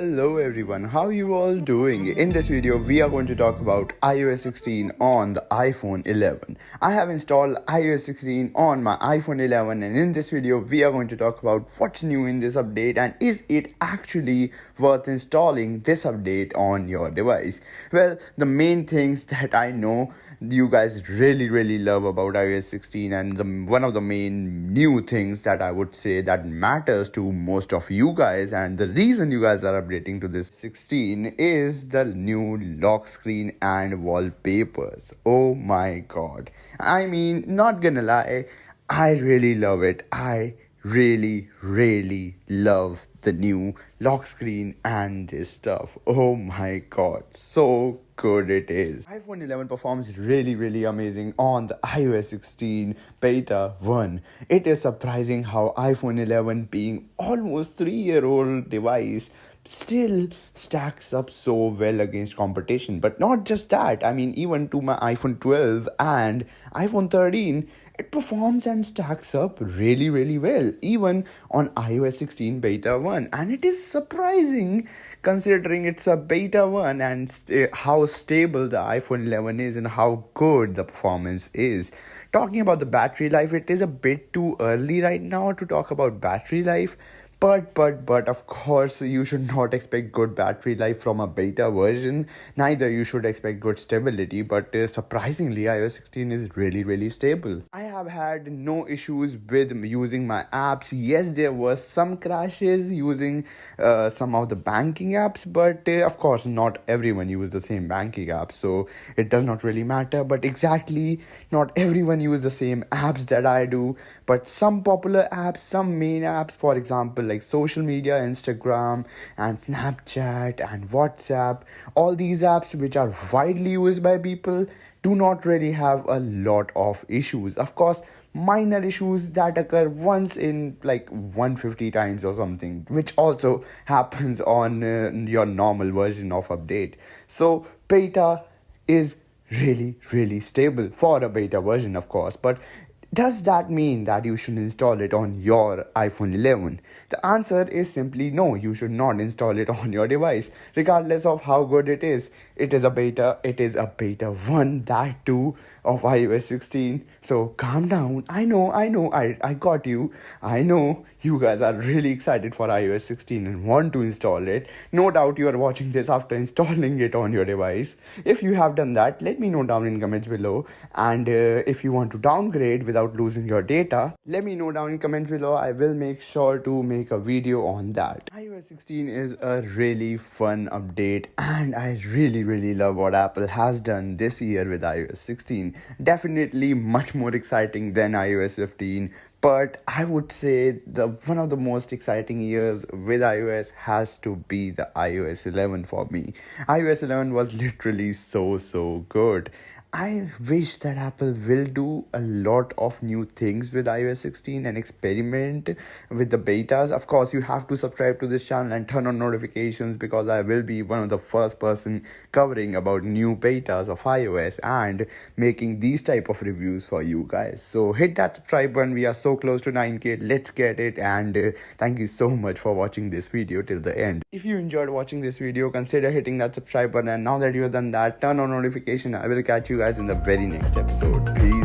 Hello everyone, how you all doing? In this video, we are going to talk about iOS 16 on the iPhone 11. I have installed iOS 16 on my iPhone 11 and in this video, we are going to talk about what's new in this update and is it actually worth installing this update on your device. Well, the main things that I know you guys really love about iOS 16 and one of the main new things that I would say that matters to most of you guys and the reason you guys are updating to this 16 is the new lock screen and wallpapers. Oh my god. I mean, not gonna lie, I really love it. I really love the new lock screen and this stuff. Oh my god, so good it is. iPhone 11 performs really amazing on the iOS 16 beta 1. It is surprising how iPhone 11, being almost 3-year-old device, still stacks up so well against competition. But not just that, I mean, even to my iPhone 12 and iPhone 13, it performs and stacks up really well, even on iOS 16 beta 1. And it is surprising considering it's a beta 1 and how stable the iPhone 11 is and how good the performance is. Talking about the battery life, it is a bit too early right now to talk about battery life. But of course, you should not expect good battery life from a beta version. Neither you should expect good stability. But surprisingly, iOS 16 is really stable. I have had no issues with using my apps. Yes, there were some crashes using some of the banking apps. But of course, not everyone uses the same banking app. So it does not really matter. But exactly, not everyone uses the same apps that I do. But some popular apps, some main apps, for example, like social media, Instagram and Snapchat and WhatsApp, all these apps which are widely used by people do not really have a lot of issues. Of course, minor issues that occur once in like 150 times or something, which also happens on your normal version of update. So beta is really stable for a beta version, of course. But does that mean that you should install it on your iPhone 11? The answer is simply no, you should not install it on your device, regardless of how good it is. It is a beta 1, that too, of iOS 16. So calm down. I know, I got you. I know you guys are really excited for iOS 16 and want to install it. No doubt you are watching this after installing it on your device. If you have done that, let me know down in comments below. And if you want to downgrade without losing your data, let me know down in comments below. I will make sure to make a video on that. iOS 16 is a really fun update and I really love what Apple has done this year with iOS 16. Definitely much more exciting than iOS 15. But I would say one of the most exciting years with iOS has to be the iOS 11 for me. iOS 11 was literally so good. I wish that Apple will do a lot of new things with iOS 16 and experiment with the betas. Of course, you have to subscribe to this channel and turn on notifications because I will be one of the first person covering about new betas of iOS and making these type of reviews for you guys. So hit that subscribe button. We are so close to 9K. Let's get it. And thank you so much for watching this video till the end. If you enjoyed watching this video, consider hitting that subscribe button. And now that you have done that, turn on notification. I will catch you guys in the very next episode. Peace.